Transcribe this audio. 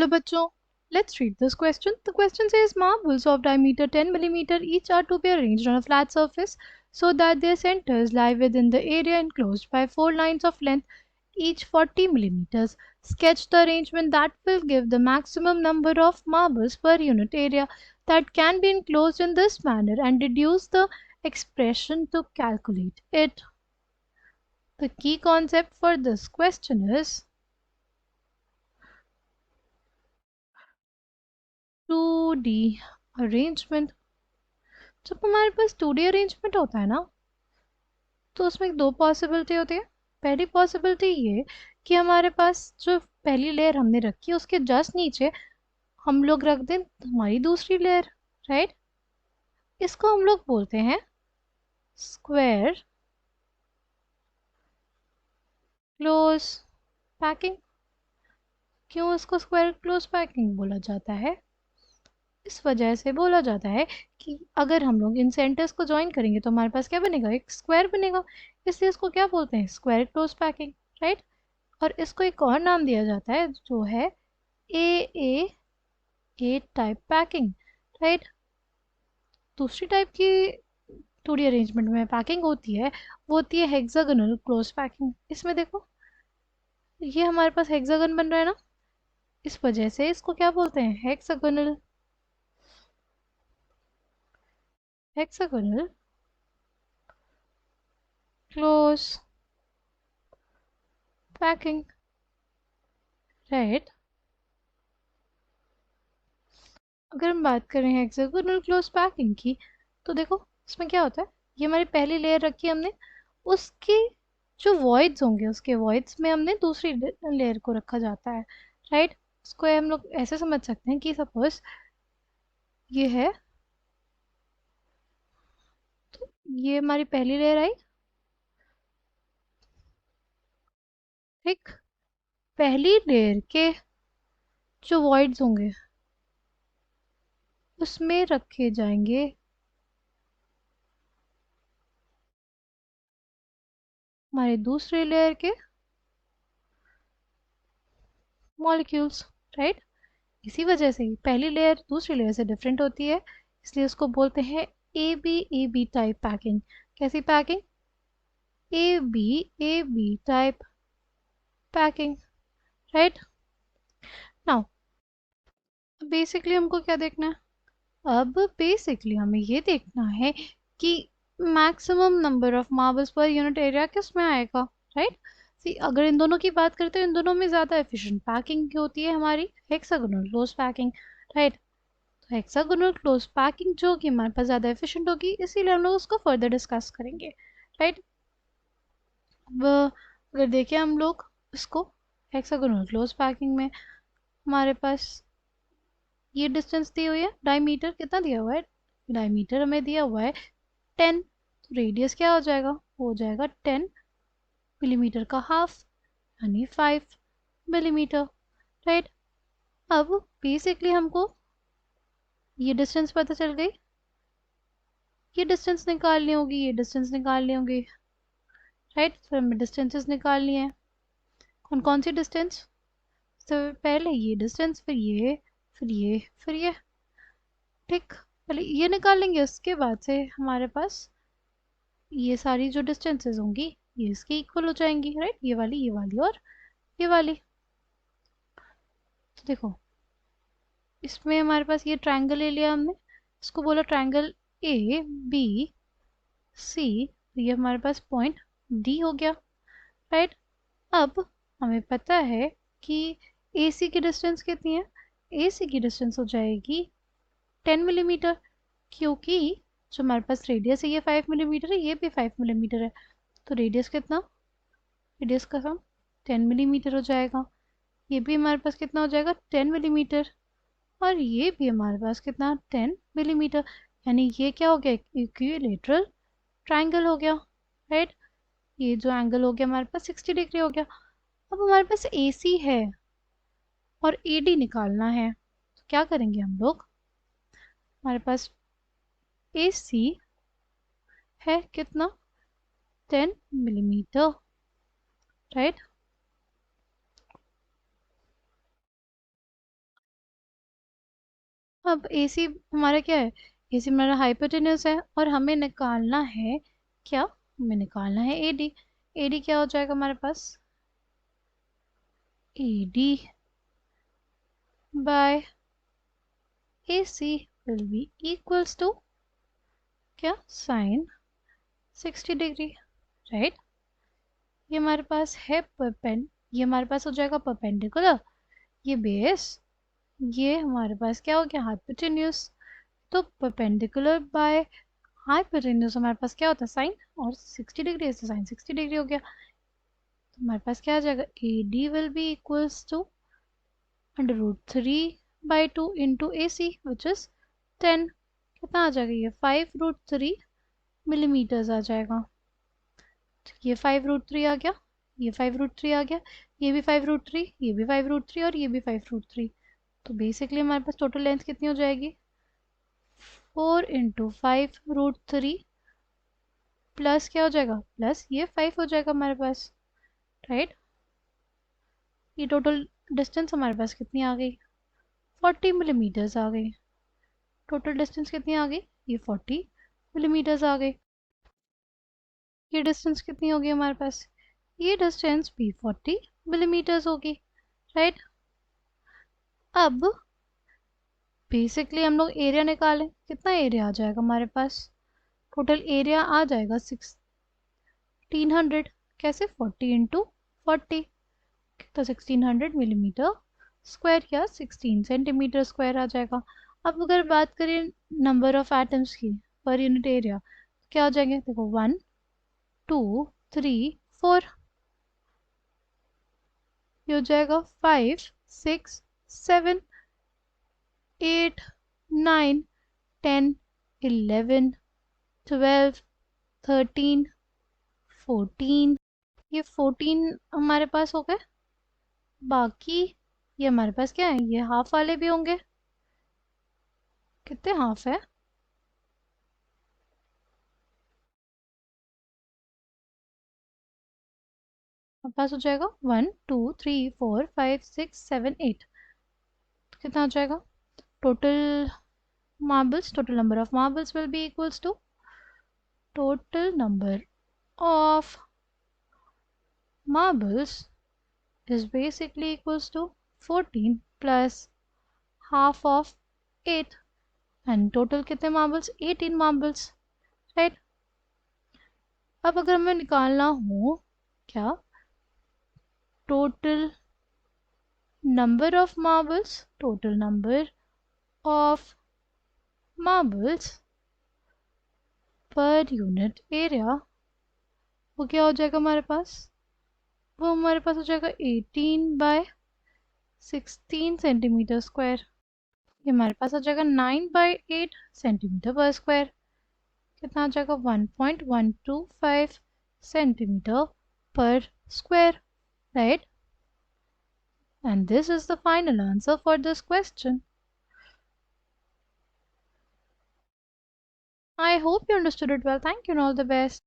Hello बच्चों, let's read this question. The question says marbles of diameter 10 millimeter each are to be arranged on a flat surface so that their centers lie within the area enclosed by 4 lines of length each 40 millimeters. Sketch the arrangement that will give the maximum number of marbles per unit area that can be enclosed in this manner and deduce the expression to calculate it. The key concept for this question is 2D arrangement. जब हमारे पास 2D arrangement होता है ना, तो उसमें दो possibility होती है। पहली पॉसिबिलिटी ये कि हमारे पास जो पहली लेयर हमने रखी है उसके जस्ट नीचे हम लोग रख दें हमारी दूसरी लेयर, राइट। इसको हम लोग बोलते हैं स्क्वायर क्लोज पैकिंग। क्यों इसको स्क्वायर क्लोज पैकिंग बोला जाता है? इस वजह से बोला जाता है कि अगर हम लोग इन सेंटर्स को ज्वाइन करेंगे तो हमारे पास क्या बनेगा, एक स्क्वायर बनेगा। इसलिए इसको क्या बोलते हैं, स्क्वायर क्लोज पैकिंग, राइट। और इसको एक और नाम दिया जाता है जो है ए ए टाइप पैकिंग, राइट। दूसरी टाइप की 2D अरेंजमेंट में पैकिंग होती है वो होती है हेक्सागोनल क्लोज पैकिंग। इसमें देखो ये हमारे पास हेक्सागन बन रहा है ना, इस वजह से इसको क्या बोलते हैं, hexagonal hexagonal close packing, right. अगर हम बात करें हेक्सागोनल क्लोज पैकिंग की तो देखो इसमें क्या होता है, ये हमारी पहली लेयर रखी हमने, उसके जो वॉइड्स होंगे उसके वॉइड्स में हमने दूसरी लेयर को रखा जाता है, राइट। इसको हम लोग ऐसे समझ सकते हैं कि सपोज ये है, तो ये हमारी पहली लेयर आई, ठीक। पहली लेयर के जो वॉइड्स होंगे उसमें रखे जाएंगे हमारे दूसरे लेयर के मॉलिक्यूल्स, राइट। इसी वजह से पहली लेयर दूसरी लेयर से डिफरेंट होती है, इसलिए उसको बोलते हैं ए बी टाइप पैकिंग। कैसी packing, A B type packing, right. Now basically हमको क्या देखना है, अब बेसिकली हमें ये देखना है कि maximum number of marbles per unit area किस में आएगा, राइट। सी अगर इन दोनों की बात करते हैं इन दोनों में ज़्यादा एफिशिएंट पैकिंग होती है हमारी हेक्सागोनल क्लोज पैकिंग, राइट। तो हेक्सागोनल क्लोज पैकिंग जो कि हमारे पास ज़्यादा एफिशिएंट होगी, इसीलिए हम लोग उसको फर्दर डिस्कस करेंगे, राइट। अब अगर देखें हम लोग इसको हेक्सागोनल क्लोज पैकिंग में हमारे पास ये डिस्टेंस दी हुई है, डायमीटर कितना दिया हुआ है, डायमीटर हमें दिया हुआ है 10, तो रेडियस क्या हो जाएगा, हो जाएगा 10 मिलीमीटर का हाफ यानी 5 मिलीमीटर, राइट। अब बेसिकली हमको ये डिस्टेंस पता चल गई, ये डिस्टेंस निकालनी होगी, ये डिस्टेंस निकालनी होगी, राइट। फिर हमें डिस्टेंसेस निकालनी है, कौन कौन सी डिस्टेंस, तो पहले ये डिस्टेंस, फिर ये, फिर ये, फिर ये, ठीक। पहले ये निकाल लेंगे, उसके बाद से हमारे पास ये सारी जो डिस्टेंसेस होंगी ये इसके इक्वल हो जाएंगी, राइट। ये वाली और ये वाली। तो देखो इसमें हमारे पास ये ट्रायंगल ले लिया हमने, इसको बोला ट्रायंगल ए बी सी, ये हमारे पास पॉइंट डी हो गया, राइट। अब हमें पता है कि ए सी की डिस्टेंस कितनी है, ए सी की डिस्टेंस हो जाएगी 10 मिलीमीटर, क्योंकि जो हमारे पास रेडियस है ये 5 मिलीमीटर है, ये भी 5 मिलीमीटर है, तो रेडियस कितना, रेडियस का सम 10 मिलीमीटर हो जाएगा। ये भी हमारे पास कितना हो जाएगा 10 मिलीमीटर, और ये भी हमारे पास कितना 10 मिलीमीटर, यानी ये क्या हो गया, इक्विलेटरल ट्रायंगल हो गया, राइट। ये जो एंगल हो गया हमारे पास 60 डिग्री हो गया। अब हमारे पास ए सी है और ए डी निकालना है, तो क्या करेंगे हम लोग, हमारे पास ए सी है कितना 10 मिलीमीटर, राइट। अब AC हमारा क्या है? AC हमारा हाइपोटेन्यूज है और हमें निकालना है क्या? हमें निकालना है AD। AD क्या हो जाएगा हमारे पास? AD by AC will be equals to क्या? Sine 60 degree, right? ये हमारे पास है ये हमारे पास हो जाएगा परपेंडिकुलर, ये बेस, ये हमारे पास क्या हो गया? हाइपोटेन्यूज। तो परपेंडिकुलर बाय हाइपोटेन्यूज हमारे पास क्या होता है? साइन, और 60 डिग्री से साइन 60 डिग्री हो गया। तो हमारे पास क्या आ जाएगा? AD will be equals to √3/2 into AC which is 10। कितना आ जाएगा? ये 5√3 मिलीमीटर्स आ जाएगा। तो ये 5√3 आ गया, ये 5√3 आ गया, ये भी 5√3, ये भी 5√3 और ये भी 5√3। तो बेसिकली हमारे पास टोटल लेंथ कितनी हो जाएगी? 4 इंटू 5√3 प्लस क्या हो जाएगा? प्लस ये 5 हो जाएगा हमारे पास, राइट? ये टोटल डिस्टेंस हमारे पास कितनी आ गई? 40 मिलीमीटर्स आ गई। टोटल डिस्टेंस कितनी आ गई? ये 40 मिलीमीटर्स आ गई। ये डिस्टेंस कितनी होगी हमारे पास? ये डिस्टेंस भी 40 मिलीमीटर्स होगी, राइट? अब बेसिकली हम लोग एरिया निकालें, कितना एरिया आ जाएगा हमारे पास? टोटल एरिया आ जाएगा 1600। कैसे? 40 इंटू 40, तो 1600 मिलीमीटर स्क्वायर या 16 सेंटीमीटर स्क्वायर आ जाएगा। अब अगर बात करें नंबर ऑफ एटम्स की पर यूनिट एरिया, क्या हो जाएंगे? देखो 1 2 3 4, ये हो जाएगा 5 6 7 8 9 10 11 12 13 14, ये 14 हमारे पास हो गए। बाकी ये हमारे पास क्या है? ये हाफ वाले भी होंगे। कितने हाफ है? हमारे पास हो जाएगा 1 2 3 4 5 6 7 8। कितना हो जाएगा total marbles? Total number of marbles will be equals to total number of marbles is basically equals to 14 plus half of 8, and total कितने marbles? 18 marbles, right? अब अगर हमें निकालना हो क्या? total number of marbles, total number of marbles per unit area, वो क्या हो जाएगा हमारे पास? वो हमारे पास हो जाएगा 18/16 सेंटीमीटर स्क्वायर। ये हमारे पास आ जाएगा 9/8 सेंटीमीटर पर स्क्वायर। कितना आ जाएगा? 1.125 सेंटीमीटर पर square, right? And this is the final answer for this question. I hope you understood it well. Thank you and all the best.